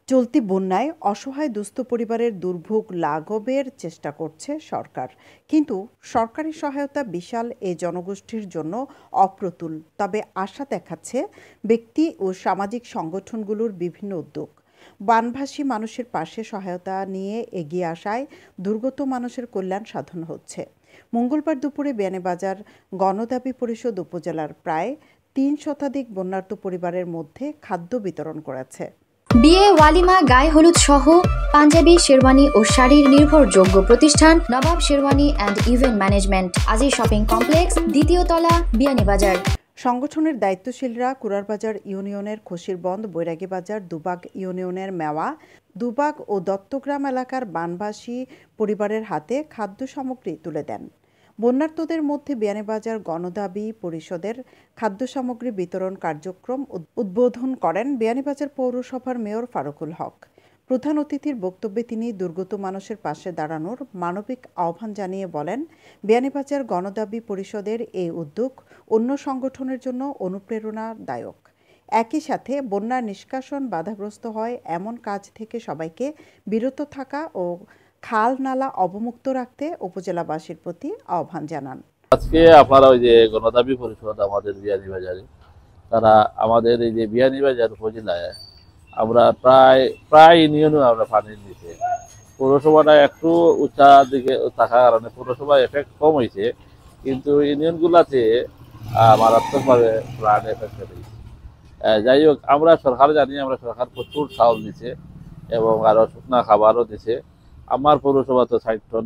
চলতি বন্যায় অসহায় দুস্থ পরিবারের দুর্ভোগ লাঘবের চেষ্টা করছে সরকার, কিন্তু সরকারি সহায়তা বিশাল এ জনগোষ্ঠীর জন্য অপ্রতুল। তবে আশা দেখাচ্ছে ব্যক্তি ও সামাজিক সংগঠনগুলোর বিভিন্ন উদ্যোগ। বানভাসী মানুষের পাশে সহায়তা নিয়ে এগিয়ে আসায় দুর্গত মানুষের কল্যাণ সাধন হচ্ছে। মঙ্গলবার দুপুরে বিয়ানীবাজার গণদাবি পরিষদ উপজেলার প্রায় ৩ শতাধিক বন্যার্ত পরিবারের মধ্যে খাদ্য বিতরণ করেছে। বিয়ে, ওয়ালিমা, গায়ে হলুদ সহ পাঞ্জাবি, শেরওয়ানি ও শাড়ির নির্ভরযোগ্য প্রতিষ্ঠান নবাব শেরওয়ানি অ্যান্ড ইভেন্ট ম্যানেজমেন্ট, আজি শপিং কমপ্লেক্স, দ্বিতীয় তলা, বিয়ানীবাজার। সংগঠনের দায়িত্বশীলরা কুরারবাজার ইউনিয়নের খসিরবন্দ, বৈরাগীবাজার, দুবাগ ইউনিয়নের মেওয়া, দুবাগ ও দত্তগ্রাম এলাকার বানভাসী পরিবারের হাতে খাদ্য সামগ্রী তুলে দেন। বন্যার্তদের মধ্যে বিয়ানীবাজার গণদাবি পরিষদের খাদ্য সামগ্রী বিতরণ কার্যক্রম উদ্বোধন করেন বিয়ানীবাজার পৌরসভার মেয়র ফারুকুল হক। প্রধান অতিথির বক্তব্যে তিনি দুর্গত মানুষের পাশে দাঁড়ানোর মানবিক আহ্বান জানিয়ে বলেন, বিয়ানীবাজার গণদাবি পরিষদের এই উদ্যোগ অন্য সংগঠনের জন্য অনুপ্রেরণাদায়ক। একই সাথে বন্যার নিষ্কাশন বাধাগ্রস্ত হয় এমন কাজ থেকে সবাইকে বিরত থাকা ও খাল নালা অবমুক্ত রাখতে উপজেলাবাসীর প্রতি আহ্বান জানান। আজকে আপনারা ওই যে গণদাবি পরিষদ আমাদের বিয়ানীবাজারে, তারা আমাদের এই যে বিয়ানীবাজার উপজেলায় আমরা প্রায় ইউনিয়নে আমরা পানি দিতে, পৌরসভাটা একটু উঁচা দিকে থাকার কারণে পৌরসভার এফেক্ট কম হয়েছে, কিন্তু ইউনিয়নগুলাতে মারাত্মকভাবে প্রাণ এফেক্ট হয়েছে। যাই হোক, আমরা সরকার জানি, আমরা সরকার প্রচুর চাউল দিচ্ছে এবং আরও শুকনা খাবারও দিচ্ছে। আমার পৌরসভা তো ৬০ টন,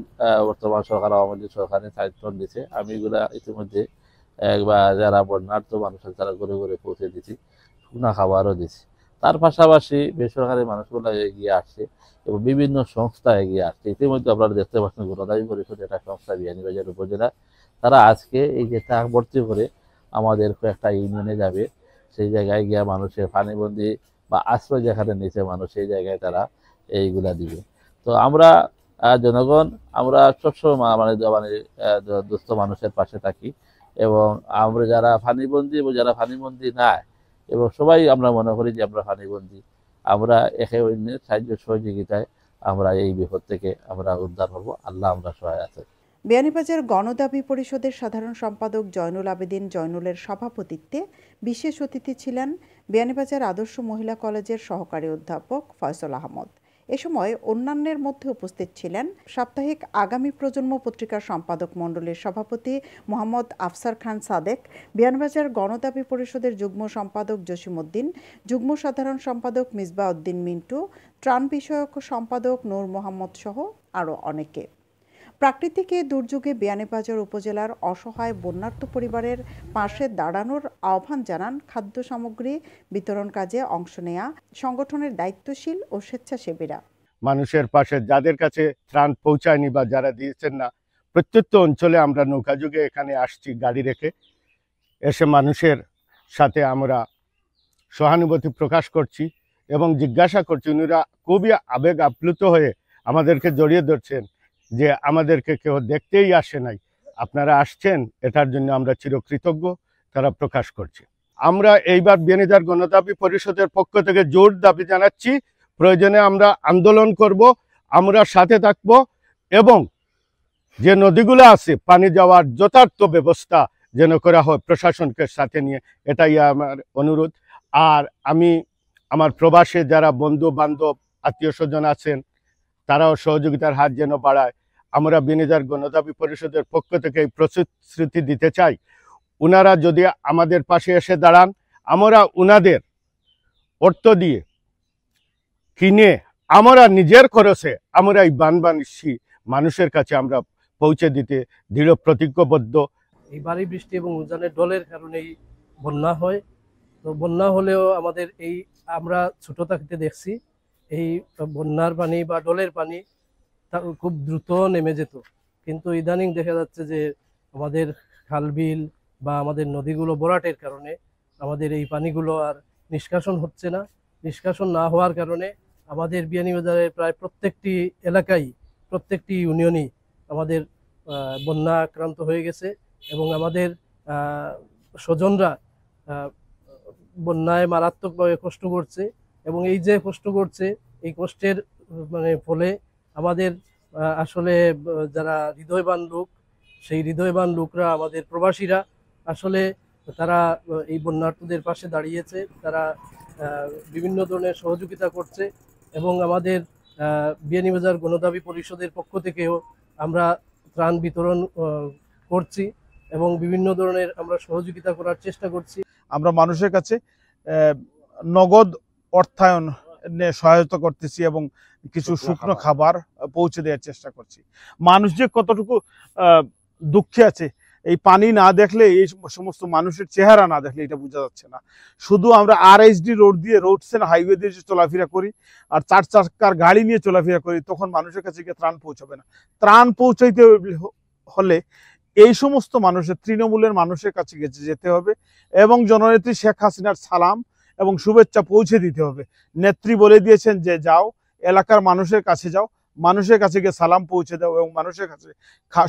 বর্তমান সরকার আওয়ামী লীগ সরকারে ৬০ টন দিচ্ছে। আমি এগুলা ইতিমধ্যে যারা বন্যার্থ মানুষ তারা ঘরে ঘরে পৌঁছে দিচ্ছি, শুকনা খাবারও দিচ্ছি। তার পাশাপাশি বেসরকারি মানুষগুলো এগিয়ে আসছে এবং বিভিন্ন সংস্থা এগিয়ে আসছে। ইতিমধ্যে আপনারা দেখতে পাচ্ছেন গণদাবি পরিষদ একটা সংস্থা বিয়ানীবাজার উপজেলা, তারা আজকে এই যে ট্রাক ভর্তি করে আমাদের একটা ইউনিয়নে যাবে, সেই জায়গায় গিয়ে মানুষের পানিবন্দি বা আশ্রয় যেখানে নিচে মানুষ, সেই জায়গায় তারা এইগুলা দিবে। তো আমরা জনগণ আমরা সবসময় মানে দুস্থ মানুষের পাশে থাকি এবং আমরা যারা পানিবন্দী এবং যারা পানিবন্দী না, এবং সবাই আমরা মনে করি যে আমরা পানিবন্দী, আমরা একে অন্যের সাহায্য সহযোগিতায় আমরা এই বিপদ থেকে আমরা উদ্ধার হব। আল্লাহ আমরা সহায় আছে। বিয়ানীবাজার গণদাবি পরিষদের সাধারণ সম্পাদক জয়নুল আবেদিন জয়নুলের সভাপতিত্বে বিশেষ অতিথি ছিলেন বিয়ানীবাজার আদর্শ মহিলা কলেজের সহকারী অধ্যাপক ফয়সল আহমদ। এ সময় অন্যান্যের মধ্যে উপস্থিত ছিলেন সাপ্তাহিক আগামী প্রজন্ম পত্রিকার সম্পাদক মণ্ডলীর সভাপতি মোহাম্মদ আফসার খান সাদেক, বিয়ানীবাজার গণদাবি পরিষদের যুগ্ম সম্পাদক জসিমউদ্দিন, যুগ্ম সাধারণ সম্পাদক মিসবাহ উদ্দিন মিন্টু, ত্রাণ বিষয়ক সম্পাদক নূর মোহাম্মদ সহ আরও অনেকে। প্রাকৃতিক এ দুর্যোগে বিয়ানীবাজার উপজেলার অসহায় বন্যার্ত পরিবারের পাশে দাঁড়ানোর আহ্বান জানান খাদ্য সামগ্রী বিতরণ কাজে অংশ নেয়া সংগঠনের দায়িত্বশীল ও স্বেচ্ছাসেবীরা। মানুষের পাশে যাদের কাছে ত্রাণ পৌঁছায়নি বা যারা দিয়েছেন না, প্রত্যেকটা অঞ্চলে আমরা নৌকাযুগে এখানে আসছি গাড়ি রেখে, এসে মানুষের সাথে আমরা সহানুভূতি প্রকাশ করছি এবং জিজ্ঞাসা করছি। উনিরা খুবই আবেগ আপ্লুত হয়ে আমাদেরকে জড়িয়ে ধরছেন যে আমাদেরকে কেউ দেখতেই আসে নাই, আপনারা আসছেন, এটার জন্য আমরা চিরকৃতজ্ঞ তারা প্রকাশ করছে। আমরা এইবার বিয়ানীবাজার গণদাবি পরিষদের পক্ষ থেকে জোর দাবি জানাচ্ছি, প্রয়োজনে আমরা আন্দোলন করব, আমরা সাথে থাকব এবং যে নদীগুলো আছে পানি যাওয়ার যথার্থ ব্যবস্থা যেন করা হয় প্রশাসনকে সাথে নিয়ে, এটাই আমার অনুরোধ। আর আমি আমার প্রবাসে যারা বন্ধু বান্ধব আত্মীয় স্বজন আছেন, তারাও সহযোগিতার হাত যেন বাড়ায়। আমরা বিয়ানীবাজার গণদাবি পরিষদের পক্ষ থেকে এই প্রতিশ্রুতি দিতে চাই, উনারা যদি আমাদের পাশে এসে দাঁড়ান, আমরা উনাদের অর্থ দিয়ে কিনে আমরা নিজের খরচে আমরা এই বানভাসী মানুষের কাছে আমরা পৌঁছে দিতে দৃঢ় প্রতিজ্ঞবদ্ধ। এই ভারী বৃষ্টি এবং উজানের ঢলের কারণেই বন্যা হয়। তো বন্যা হলেও আমাদের এই আমরা ছোট থাকতে দেখছি এই বন্যার পানি বা ঢলের পানি খুব দ্রুত নেমে যেত, কিন্তু ইদানিং দেখা যাচ্ছে যে আমাদের খাল বিল বা আমাদের নদীগুলো ভরাটের কারণে আমাদের এই পানিগুলো আর নিষ্কাশন হচ্ছে না। নিষ্কাশন না হওয়ার কারণে আমাদের বিয়ানীবাজারের প্রায় প্রত্যেকটি এলাকায়, প্রত্যেকটি ইউনিয়নই আমাদের বন্যা আক্রান্ত হয়ে গেছে এবং আমাদের স্বজনরা বন্যায় মারাত্মকভাবে কষ্ট করছে এবং এই যে কষ্ট করছে এই কষ্টের মানে ফলে আমাদের আসলে যারা হৃদয়বান লোক, সেই হৃদয়বান লোকরা আমাদের প্রবাসীরা আসলে তারা এই বন্যার্তদের পাশে দাঁড়িয়েছে। তারা বিভিন্ন ধরনের সহযোগিতা করছে এবং আমাদের বিয়ানীবাজার গণদাবি পরিষদের পক্ষ থেকেও আমরা ত্রাণ বিতরণ করছি এবং বিভিন্ন ধরনের আমরা সহযোগিতা করার চেষ্টা করছি। আমরা মানুষের কাছে নগদ অর্থায়ন সহায়তা করতেছি এবং কিছু শুকনো খাবার পৌঁছে দেওয়ার চেষ্টা করছি। মানুষ যে কতটুকু দুঃখে আছে এই পানি না দেখলে, এই সমস্ত মানুষের চেহারা না দেখলে এটা বোঝা যাচ্ছে না। শুধু আমরা RHD রোড দিয়ে, রোডসেন হাইওয়ে দিয়ে চলাফেরা করি আর 4 চাকার গাড়ি নিয়ে চলাফেরা করি, তখন মানুষের কাছে গিয়ে ত্রাণ পৌঁছাবে না। ত্রাণ পৌঁছাইতে হলে এই সমস্ত মানুষের, তৃণমূলের মানুষের কাছে যেতে হবে এবং জননেত্রী শেখ হাসিনার সালাম এবং শুভেচ্ছা পৌঁছে দিতে হবে। নেত্রী বলে দিয়েছেন যে যাও, এলাকার মানুষের কাছে যাও, মানুষের কাছে গিয়ে সালাম পৌঁছে দাও এবং মানুষের কাছে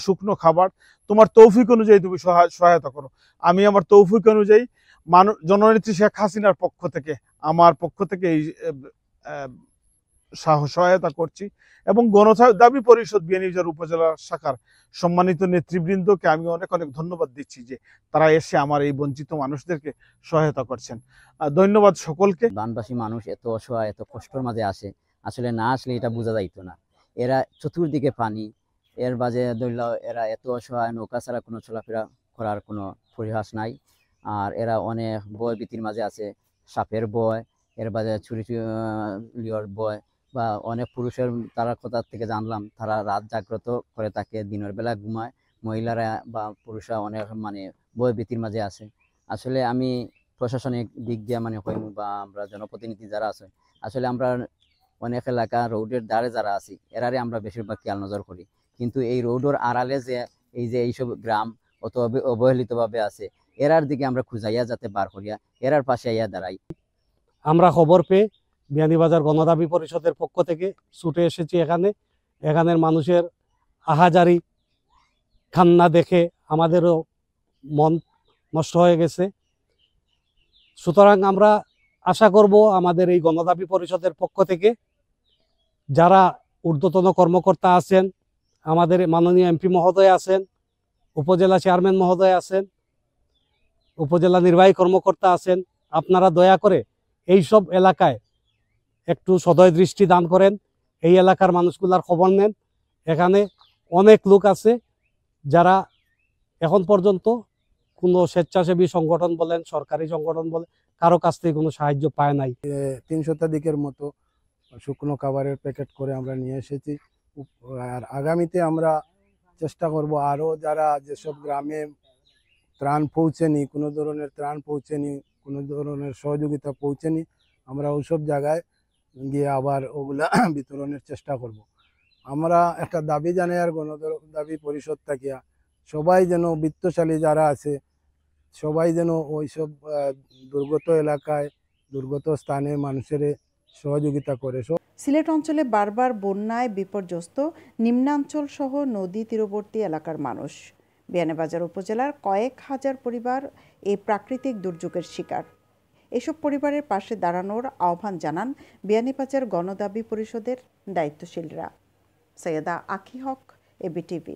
শুকনো খাবার তোমার তৌফিক অনুযায়ী তুমি সহায়তা করো। আমি আমার তৌফিক অনুযায়ী জননেত্রী শেখ হাসিনার পক্ষ থেকে, আমার পক্ষ থেকে এই সহায়তা করছি এবং গণদাবি পরিষদ বিয়ানীবাজার উপজেলা শাখার সম্মানিত নেতৃবৃন্দকে আমি অনেক অনেক ধন্যবাদ দিচ্ছি যে তারা এসে আমার এই বঞ্চিত মানুষদেরকে সহায়তা করছেন। ধন্যবাদ সকলকে। বানবাসী মানুষ এত অসহায়, এত কষ্টের মাঝে আসে, আসলে না আসলে এটা বোঝা যাইতো না। এরা চতুর্দিকে পানি, এর বাজে ধরল এরা এত অসহায়, নৌকা ছাড়া কোনো চলাফেরা করার কোনো পরিহাস নাই। আর এরা অনেক ভয় ভীতির মাঝে আছে, সাপের ভয়, এর বাজে ছুরি লিওর ভয়, বা অনেক পুরুষের তারা কথা থেকে জানলাম তারা রাত জাগ্রত করে থাকে, দিনের বেলা ঘুমায়। মহিলারা বা পুরুষরা অনেক মানে ভয় ভীতির মাঝে আছে। আসলে আমি প্রশাসনিক দিক দিয়ে মানে কইম বা আমরা জনপ্রতিনিধি যারা আছে, আসলে আমরা অনেক এলাকা রোডের ধারে যারা আছি এরারে আমরা বেশিরভাগ খেয়াল নজর করি, কিন্তু এই রোডের আড়ালে যে এইসব গ্রাম অত অবহেলিতভাবে আছে, এরার দিকে আমরা খুঁজাইয়া যাতে বার করিয়া এরার পাশে আইয়া দাঁড়াই। আমরা খবর পেয়ে বিয়ানীবাজার গণদাবি পরিষদের পক্ষ থেকে ছুটে এসেছি এখানের মানুষের আহাজারি কান্না দেখে আমাদেরও মন নষ্ট হয়ে গেছে। সুতরাং আমরা আশা করব আমাদের এই গণদাবি পরিষদের পক্ষ থেকে যারা ঊর্ধ্বতন কর্মকর্তা আছেন, আমাদের মাননীয় MP মহোদয় আছেন, উপজেলা চেয়ারম্যান মহোদয় আছেন, উপজেলা নির্বাহী কর্মকর্তা আছেন, আপনারা দয়া করে এই সব এলাকায় একটু সদয় দৃষ্টি দান করেন, এই এলাকার মানুষগুলার খবর নেন। এখানে অনেক লোক আছে যারা এখন পর্যন্ত কোনো স্বেচ্ছাসেবী সংগঠন বলেন, সরকারি সংগঠন বলেন, কারো কাছ থেকে কোনো সাহায্য পায় নাই। 3 শতাধিকের মতো শুকনো খাবারের প্যাকেট করে আমরা নিয়ে এসেছি। আর আগামীতে আমরা চেষ্টা করব আরও যারা যেসব গ্রামে ত্রাণ পৌঁছেনি, কোনো ধরনের ত্রাণ পৌঁছেনি, কোনো ধরনের সহযোগিতা পৌঁছেনি, আমরা ওইসব জায়গায় গিয়ে আবার ওগুলা বিতরণের চেষ্টা করব। আমরা একটা দাবি জানাই আর গণদাবি পরিষদ থাকিয়া সবাই যেন, বিত্তশালী যারা আছে সবাই যেন ওইসব দুর্গত এলাকায়, দুর্গত স্থানে মানুষের সহযোগিতা করে। সিলেট অঞ্চলে বারবার বন্যায় বিপর্যস্ত নিম্নাঞ্চল সহ নদী তীরবর্তী এলাকার মানুষ। বিয়ানীবাজার উপজেলার কয়েক হাজার পরিবার এই প্রাকৃতিক দুর্যোগের শিকার। এসব পরিবারের পাশে দাঁড়ানোর আহ্বান জানান বিয়ানীবাজার গণদাবি পরিষদের দায়িত্বশীলরা। সৈয়দা আখি হক, ABTV।